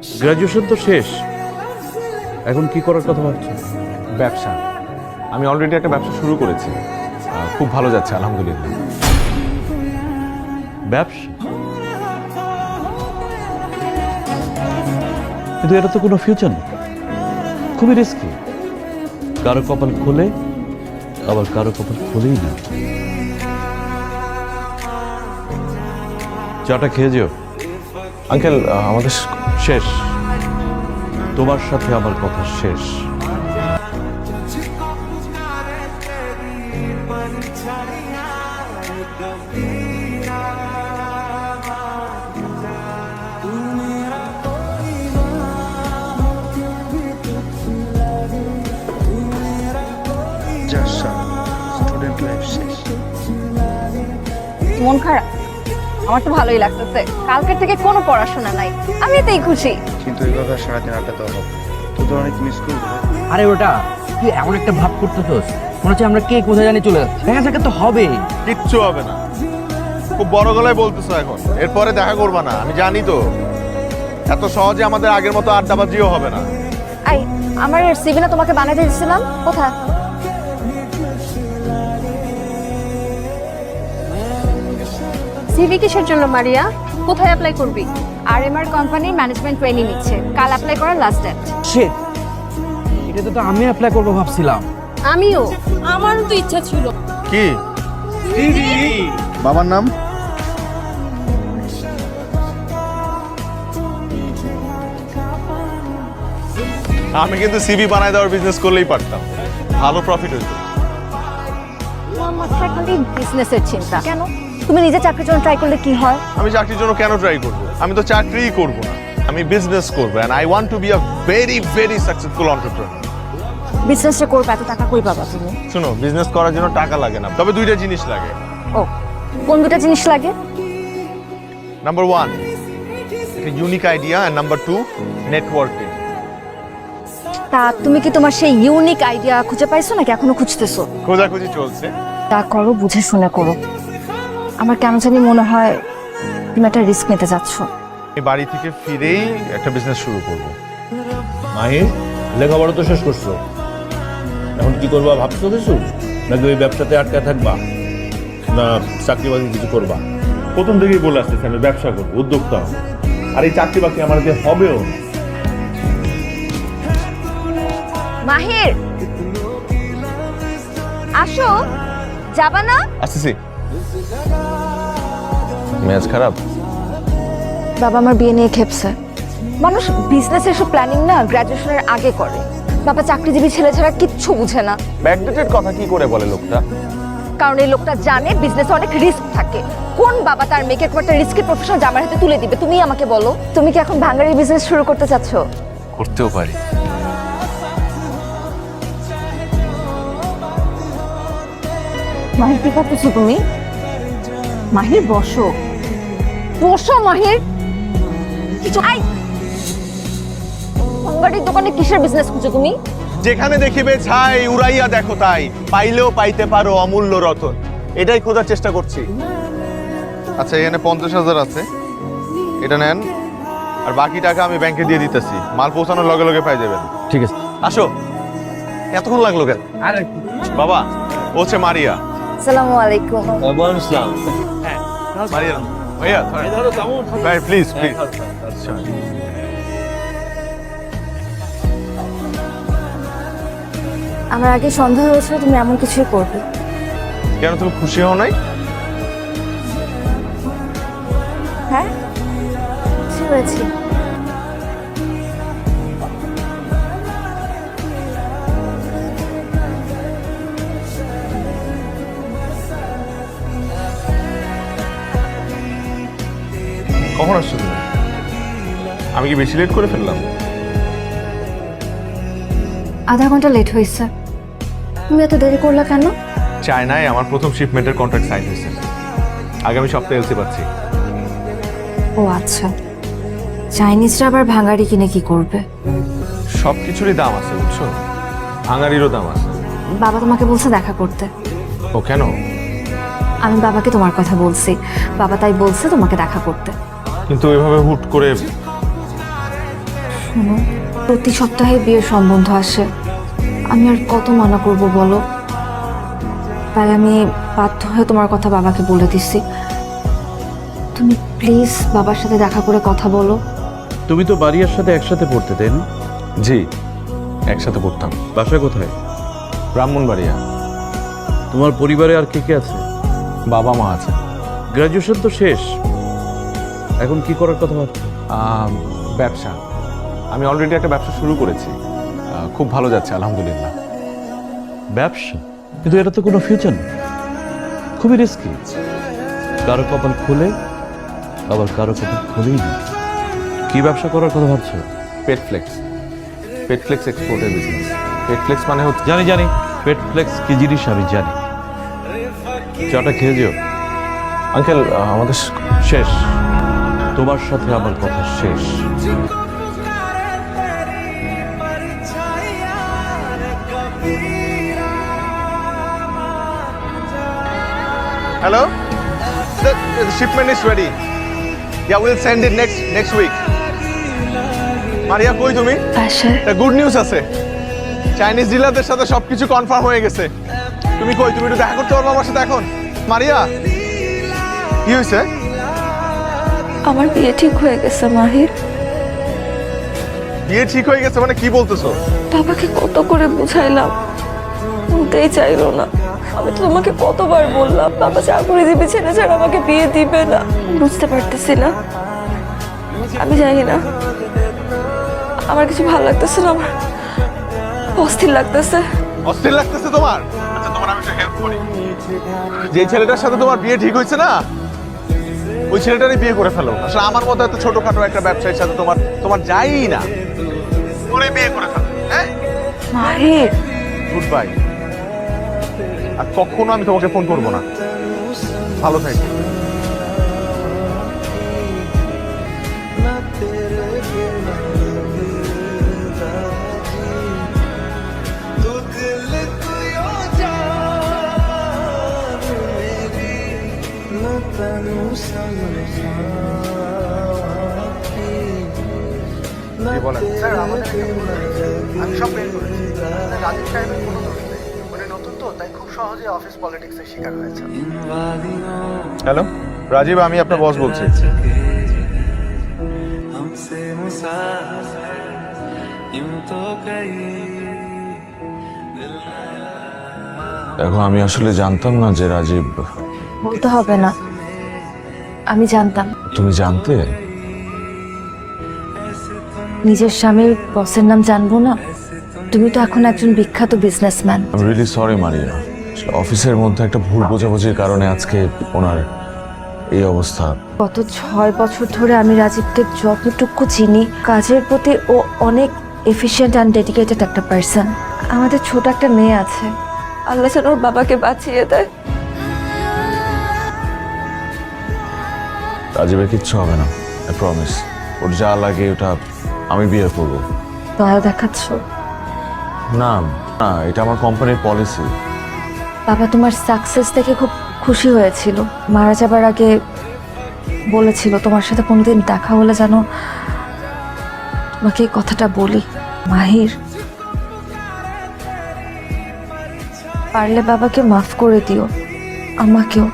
Graduation তো শেষ, এখন কি করার কথা ভাবছো? ব্যবসা। আমি অলরেডি একটা ব্যবসা শুরু করেছি, খুব ভালো যাচ্ছে আলহামদুলিল্লাহ। ব্যবসা? কিন্তু এটা তো কোনো ফিউচার নেই, খুবই রিস্কি। কারো কপাল খোলে, আবার কারো কপাল খোলেই না। চাটা খেয়ে যেও। আঙ্কেল আমাদের শেষ, তোমার সাথে আমার কথা শেষ। স্টুডেন্ট লাইফ শেষ। মন খারাপ? আমার তো ভালোই লাগতেছে, কালকের থেকে কোনো পড়াশোনা নাই, আমি এতেই খুশি। কিন্তু এইভাবে সারাদিন আড্ডা হবে, তুই তো অনেক মিস করবি। আরে ওটা তুই এমন একটা ভাব করতেছস মনে হচ্ছে আমরা কে কোথায় জানি চলে যাচ্ছি। দেখা যাক তো হবে, কিচ্ছু হবে না। খুব বড় গলায় বলতেছো এখন, এরপরে দেখা করবা না। আমি জানি তো এত সহজে আমাদের আগের মতো আড্ডাবাজিও হবে না। আই, আমার সিভি না তোমাকে বানাইতে দিয়েছিলাম, কোথায়? সিভি কিসের জন্য মারিয়া? কোথায় অ্যাপ্লাই করবি? আরএমআর কোম্পানির ম্যানেজমেন্ট ট্রেনিং নিচ্ছে, কাল অ্যাপ্লাই করার লাস্ট ডেট। শিট, এটা তো আমি অ্যাপ্লাই করবো ভাবছিলাম। আমিও, আমারও তো ইচ্ছা ছিল। কি বাবার নাম? আমি কিন্তু সিভি বানায় দেওয়ার বিজনেস করলেই পারতাম, ভালো প্রফিট হইতো। আমার মাথায় খালি বিজনেসের চিন্তা। কেন? তুমি নিজে চাকরির জন্য ট্রাই করলে কি হয়? আমি চাকরির জন্য কেন ট্রাই করব? আমি তো চাকরিই করব না, আমি বিজনেস করব। And I want to be a very very successful entrepreneur. বিজনেসটা করবে, এত টাকা কই পাবা তুমি? শুনো, বিজনেস করার জন্য টাকা লাগে না, তবে দুইটা জিনিস লাগে। ও, কোন দুটা জিনিস লাগে? নাম্বার 1 একটা unique idea, and number 2 networking. তা তুমি কি তোমার সেই ইউনিক আইডিয়া খুঁজে পাইছো নাকি এখনো খুঁজতেছো? খোঁজাখুঁজি চলছে। তা করো, বুঝে শুনে করো। আমার কেন জানি মনে হয় তুমি একটা রিস্ক নিতে যাচ্ছ। আমি বাড়ি থেকে ফিরেই একটা বিজনেস শুরু করব। মাহির, লেখাপড়া তো শেষ করছো, এখন কি করবা ভাবছো কিছু? নাকি ওই ব্যবসাতে আটকা থাকবা, না চাকরি বাকরি কিছু করবা? প্রথম থেকেই বলে আসতেছি আমি ব্যবসা করবো, উদ্যোক্তা হবো। আর এই চাকরি বাকরি আমার দিয়ে হবেও না। মাহির, আসো। যাবা না? আসতেছি। মেজাজ খারাপ? বাবা আমার বিয়ে নিয়ে খেপছে। মানুষ বিজনেসের সব প্ল্যানিং না গ্র্যাজুয়েশনের আগে করে। বাবা চাকরিজীবী ছেলে ছাড়া কিচ্ছু বুঝে না। ব্যাকডেটেড কথা কি করে বলে লোকটা? কারণ এই লোকটা জানে বিজনেসে অনেক রিস্ক থাকে। কোন বাবা তার মেয়েকে একটা রিস্কি প্রফেশন জামার হাতে তুলে দিবে? তুমি আমাকে বলো, তুমি কি এখন ভাঙাড়ির বিজনেস শুরু করতে চাচ্ছ? করতেও পারি। মাহির, কি করতেছো তুমি? মাহির, বসো বসো। মাহির, কিছু আই, ভাঙাড়ির দোকানে কিসের বিজনেস খুঁজো তুমি? যেখানে দেখিবে ছাই উড়াইয়া দেখো তাই, পাইলেও পাইতে পারো অমূল্য রতন। এটাই খোঁজার চেষ্টা করছি। আচ্ছা, এখানে 50,000 আছে, এটা নেন। আর বাকি টাকা আমি ব্যাংকে দিয়ে দিতেছি, মাল পৌঁছানোর লগে লগে পাই যাবেন। ঠিক আছে। আসো। এতক্ষণ লাগলো কেন? আরে বাবা, ও হচ্ছে মারিয়া। আসসালামু আলাইকুম। মারিয়া, ভাইয়া ভাই প্লিজ প্লিজ। আমার আগে সন্দেহ হয়েছিল তুমি এমন কিছুই করবে। কেন, তুমি খুশি হও নাই? হ্যাঁ, খুশি হয়েছি। কখন আসছো তুমি? আমি কি বেশি লেট করে ফেললাম? আধা ঘন্টা লেট হয়েছে। তুমি এত দেরি করলা কেন? চায়নায় আমার প্রথম শিপমেন্টের কন্ট্রাক্ট সাইন হয়েছে, আগামী সপ্তাহে এলসি পাচ্ছি। ও আচ্ছা, চাইনিজরা আবার ভাঙাড়ি কিনে কি করবে? সবকিছুরই দাম আছে বুঝছো, ভাঙারিরও দাম আছে। বাবা তোমাকে বলছে দেখা করতে। ও কেন? আমি বাবাকে তোমার কথা বলছি, বাবা তাই বলছে তোমাকে দেখা করতে। কিন্তু এভাবে হুট করে শোনো, প্রতি সপ্তাহে বিয়ের সম্বন্ধ আসে, আমি আর কত মানা করব বলো। তাই আমি বাধ্য হয়ে তোমার কথা বাবাকে বলে দিছি। তুমি প্লিজ বাবার সাথে দেখা করে কথা বলো। তুমি তো বাড়িয়ার সাথে একসাথে পড়তে, তাই না? জি, একসাথে পড়তাম। বাসা কোথায়? ব্রাহ্মণবাড়িয়া। তোমার পরিবারে আর কে কে আছে? বাবা মা আছে। গ্রাজুয়েশন তো শেষ, এখন কি করার কথা ভাবছো? ব্যবসা। আমি অলরেডি একটা ব্যবসা শুরু করেছি, খুব ভালো যাচ্ছে আলহামদুলিল্লাহ। ব্যবসা? কিন্তু এটা তো কোনো ফিউচার না, খুবই রিস্কি। কারো কপাল খুলে আবার কারো কপাল খুলেই না। কি ব্যবসা করার কথা ভাবছো? পেটফ্লেক্স। পেটফ্লেক্স এক্সপোর্টের বিজনেস। পেটফ্লেক্স মানে হচ্ছে জানি জানি, পেট ফ্লেক্স কি জিনিস আমি জানি। চাটা খেয়ে যেও। আঙ্কেল আমাদের শেষ, তোমার সাথে আমার কথা শেষ। Hello? The shipment is ready. Yeah, we'll send it next week. মারিয়া, কই তুমি? বাসায়। একটা গুড নিউজ আছে। চাইনিজ ডিলারদের সাথে সবকিছু কনফার্ম হয়ে গেছে। তুমি কই? তুমি একটু দেখা করতে পারবে আমার সাথে এখন? মারিয়া, কি হয়েছে? আমার বিয়ে ঠিক হয়ে গেছে মাহির। বিয়ে ঠিক হয়ে গেছে মানে কি বলতেছো? বাবাকে কত করে বুঝাইলাম, শুনতেই চাইলো না। আমি তো তোমাকে কতবার বললাম বাবা চাকরিজীবী ছেলে ছাড়া আমাকে বিয়ে দিবে না। বুঝতে পারতেছি না, আমি জানি না, আমার কিছু ভালো লাগতেছে না, আমার অস্থির লাগতেছে। অস্থির লাগতেছে তোমার? আচ্ছা, তোমার আমি একটা হেল্প করি। যে ছেলেটার সাথে তোমার বিয়ে ঠিক হয়েছে না, ওই ছেলেটারই বিয়ে করে ফেলো। আসলে আমার মতো এত ছোটখাটো একটা ব্যবসায়ীর সাথে তোমার যাই না, ওরে বিয়ে করে ফেলো। হ্যাঁ, মাহির, গুড বাই। আর কখনো আমি তোমাকে ফোন করবো না। ভালো থাকো। স্যার, আমাদের আমি সব বের করেছি। আসলে রাজীব সাহেবের কোনো দোষ নেই, উনি নতুন তো, তাই খুব সহজে অফিস পলিটিক্সের শিকার হয়েছে। হ্যালো রাজীব, আমি আপনার বস বলছি। দেখো, আমি আসলে জানতাম না যে রাজীব। বলতে হবে না, আমি জানতাম। তুমি জানতে? নিজের স্বামীর বসের নাম জানবো না? তুমি তো এখন একজন বিখ্যাত businessman. I am really sorry মারিয়া। অফিসের মধ্যে একটা ভুল বোঝাবুঝির কারণে আজকে ওনার এই অবস্থা। গত 6 বছর ধরে আমি রাজীবকে যতটুকু চিনি, কাজের প্রতি ও অনেক এফিশিয়েন্ট অ্যান্ড ডেডিকেটেড একটা পার্সন। আমাদের ছোট একটা মেয়ে আছে, আল্লাহ যেন ওর বাবাকে বাঁচিয়ে দেয়। রাজীবের কিচ্ছু হবে না, আই প্রমিস। ওর যা লাগে ওটা আমি বিয়ে করবো। দয়া দেখাচ্ছ? না না, এটা আমার কোম্পানির পলিসি। বাবা তোমার সাকসেস দেখে খুব খুশি হয়েছিল। মারা যাবার আগে বলেছিল তোমার সাথে কোনোদিন দেখা হলে যেন তোমাকে এই কথাটা বলি। মাহির, পারলে বাবাকে মাফ করে দিও, আমাকেও।